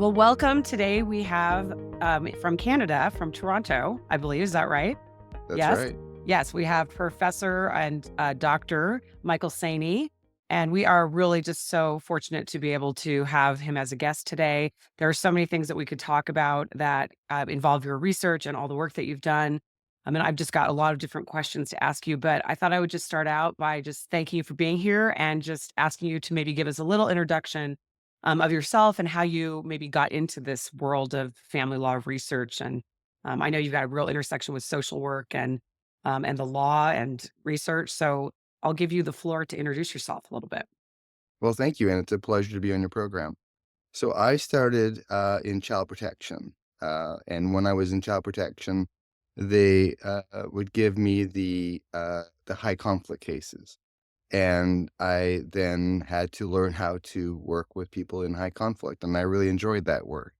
Well, welcome. Today we have from Canada, from Toronto, I believe. Is that right? That's Yes. right. Yes, we have Professor and Dr. Michael Saini. And we are really just so fortunate to be able to have him as a guest today. There are so many things that we could talk about that involve your research and all the work that you've done. I mean, I've just got a lot of different questions to ask you, but I thought I would just start out by just thanking you for being here and just asking you to maybe give us a little introduction of yourself and how you maybe got into this world of family law research. And I know you've got a real intersection with social work and the law and research. So I'll give you the floor to introduce yourself a little bit. Well, thank you, and it's a pleasure to be on your program. So I started in child protection, and when I was in child protection, they would give me the high conflict cases, and I then had to learn how to work with people in high conflict, and I really enjoyed that work.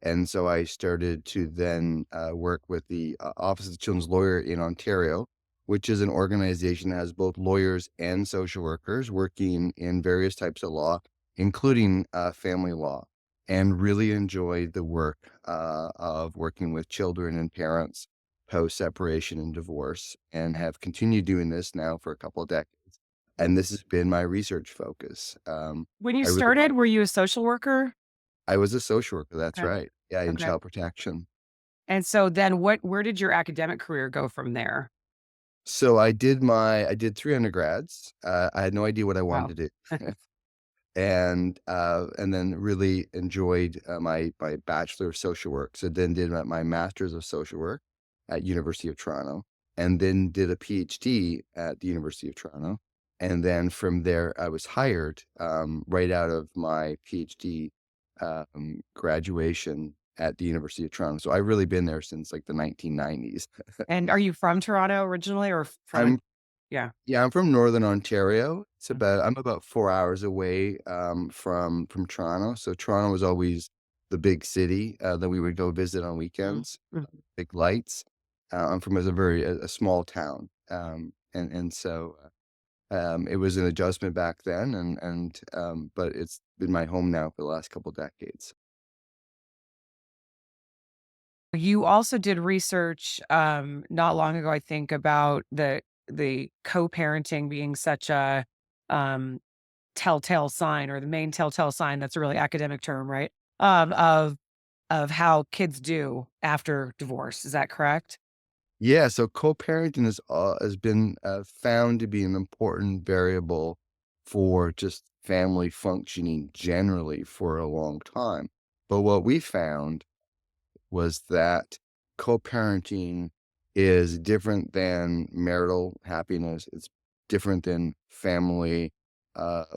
And so I started to then work with the Office of the Children's Lawyer in Ontario, which is an organization that has both lawyers and social workers working in various types of law, including family law, and really enjoyed the work of working with children and parents post separation and divorce, and have continued doing this now for a couple of decades. And this has been my research focus. When you I really started, were you a social worker? I was a social worker, that's Okay. right. Yeah, in Okay. child protection. And so then where did your academic career go from there? So I did 3 undergrads. I had no idea what I Wow. wanted to do. And then really enjoyed, my Bachelor of Social Work. So then did my Master's of Social Work at University of Toronto, and then did a PhD at the University of Toronto. And then from there, I was hired, right out of my PhD, graduation at the University of Toronto. So I've really been there since, like, the 1990s. And are you from Toronto originally or from a I'm yeah. Yeah, I'm from Northern Ontario. Mm, I'm about 4 hours away, from Toronto. So Toronto was always the big city, that we would go visit on mm, weekends, mm. big lights. I'm from a small town, it was an adjustment back then, but it's been my home now for the last couple decades. You also did research not long ago, I think, about the co-parenting being such a um telltale sign or the main telltale sign, that's a really academic term, right? Of how kids do after divorce. Is that correct? Yeah, so co-parenting has been, found to be an important variable for just family functioning generally for a long time. But what we found was that co-parenting is different than marital happiness. It's different than family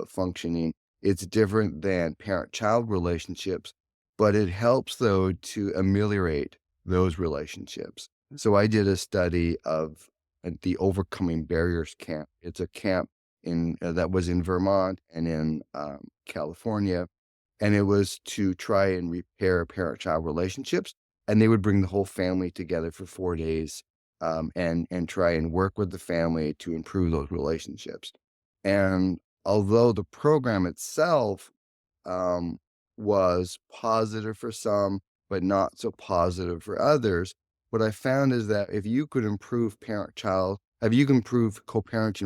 functioning. It's different than parent-child relationships, but it helps though to ameliorate those relationships. So I did a study of the Overcoming Barriers camp. It's a camp in that was in Vermont and in California, and it was to try and repair parent-child relationships, and they would bring the whole family together for 4 days, and try and work with the family to improve those relationships. And although the program itself, um, was positive for some, but not so positive for others, what I found is that if you can improve co-parenting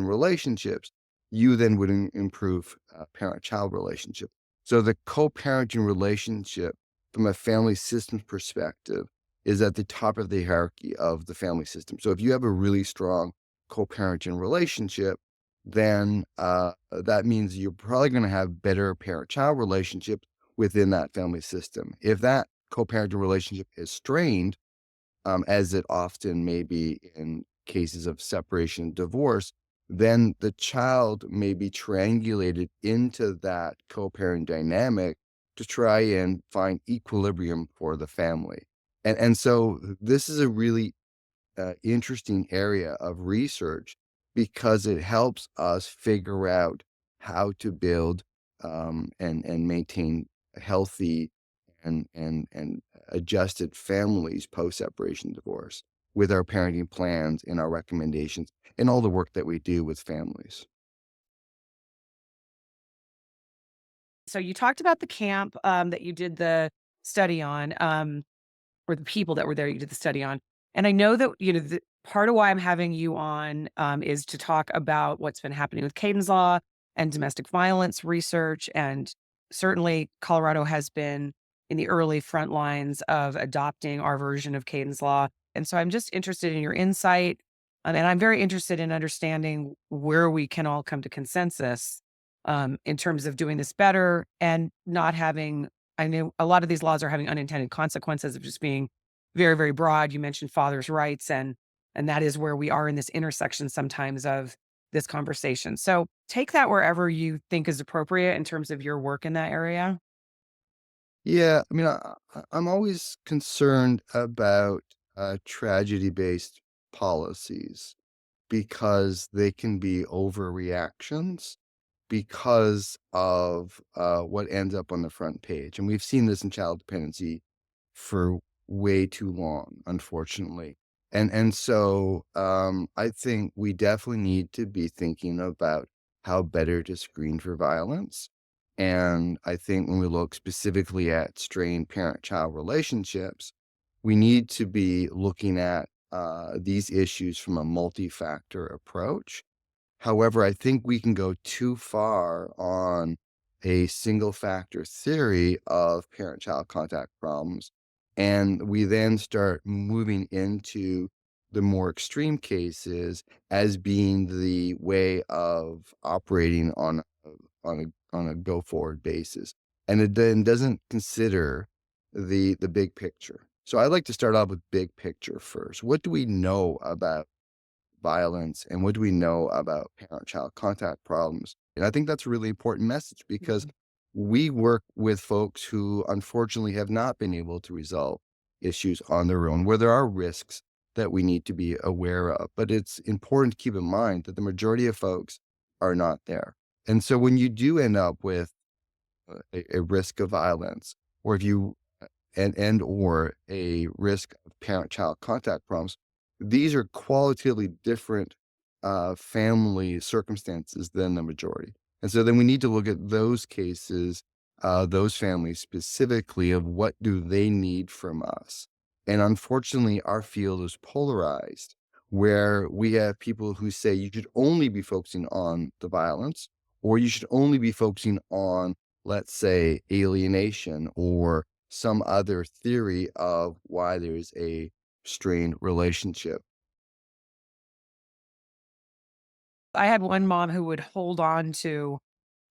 relationships, you then would improve parent-child relationships. So the co-parenting relationship from a family systems perspective is at the top of the hierarchy of the family system. So if you have a really strong co-parenting relationship, then that means you're probably going to have better parent-child relationships within that family system. If that co-parenting relationship is strained, as it often may be in cases of separation and divorce, then the child may be triangulated into that co-parent dynamic to try and find equilibrium for the family. And so this is a really interesting area of research because it helps us figure out how to build and maintain healthy and adjusted families post separation divorce with our parenting plans and our recommendations and all the work that we do with families. So you talked about the camp that you did study on, or the people that were there you did the study on. And I know that, the part of why I'm having you on, is to talk about what's been happening with Kayden's Law and domestic violence research. And certainly Colorado has been in the early front lines of adopting our version of Kayden's Law. And so I'm just interested in your insight. And I'm very interested in understanding where we can all come to consensus in terms of doing this better and not having. I know a lot of these laws are having unintended consequences of just being very, very broad. You mentioned father's rights, and that is where we are in this intersection sometimes of this conversation. So take that wherever you think is appropriate in terms of your work in that area. Yeah, I mean, I'm always concerned about tragedy-based policies because they can be overreactions because of what ends up on the front page. And we've seen this in child dependency for way too long, unfortunately. And so I think we definitely need to be thinking about how better to screen for violence. And I think when we look specifically at strained parent-child relationships, we need to be looking at these issues from a multi-factor approach. However, I think we can go too far on a single factor theory of parent-child contact problems, and we then start moving into the more extreme cases as being the way of operating on a go forward basis. And it then doesn't consider the big picture. So I'd like to start off with big picture first. What do we know about violence and what do we know about parent-child contact problems? And I think that's a really important message because Mhm. we work with folks who unfortunately have not been able to resolve issues on their own, where there are risks that we need to be aware of. But it's important to keep in mind that the majority of folks are not there. And so when you do end up with a risk of violence, or if you and or a risk of parent-child contact problems, these are qualitatively different family circumstances than the majority. And so then we need to look at those cases, those families specifically, of what do they need from us. And unfortunately, our field is polarized, where we have people who say you should only be focusing on the violence, or you should only be focusing on, let's say, alienation or some other theory of why there's a strained relationship. I had one mom who would hold on to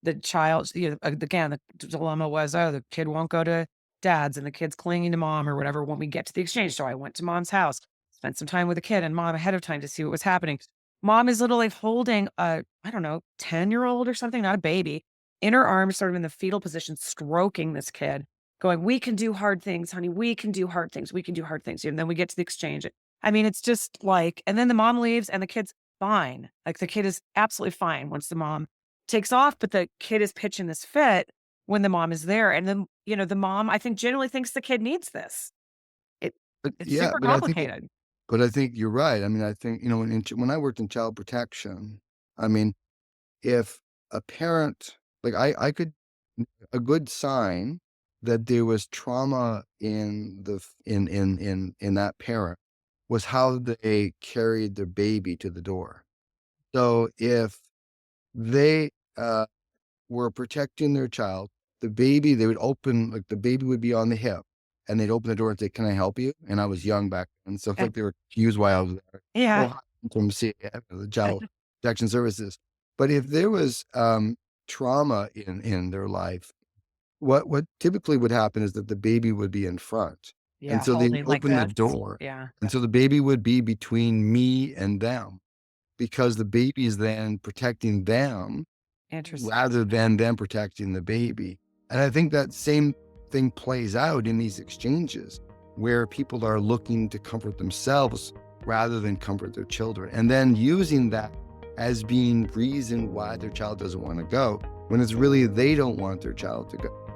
the child, again, the dilemma was, oh, the kid won't go to dad's and the kid's clinging to mom or whatever when we get to the exchange. So I went to mom's house, spent some time with the kid and mom ahead of time to see what was happening. Mom is literally holding a, I don't know, 10-year-old or something, not a baby, in her arms, sort of in the fetal position, stroking this kid, going, we can do hard things, honey. We can do hard things. We can do hard things. And then we get to the exchange. I mean, it's just like, and then the mom leaves and the kid's fine. Like the kid is absolutely fine once the mom takes off, but the kid is pitching this fit when the mom is there. And then, the mom, I think, generally thinks the kid needs this. It But it's yeah, super but I think complicated. but I think you're right. I mean, I think, when I worked in child protection, I mean, if a parent, like I could, a good sign that there was trauma in the in that parent was how they carried their baby to the door. So if they were protecting their child, they would open, like the baby would be on the hip and they'd open the door and say, "Can I help you?" And I was young back then. So it's Eh, like they were confused why I was there. yeah. Oh, hi, I'm from CAF, the Child Protection Services. But if there was trauma in their life, what typically would happen is that the baby would be in front. And Yeah, so they would holding like open the this. door. Yeah. And so the baby would be between me and them because the baby is then protecting them Interesting. rather than them protecting the baby. And I think that same thing plays out in these exchanges where people are looking to comfort themselves rather than comfort their children, and then using that as being reason why their child doesn't want to go when it's really they don't want their child to go.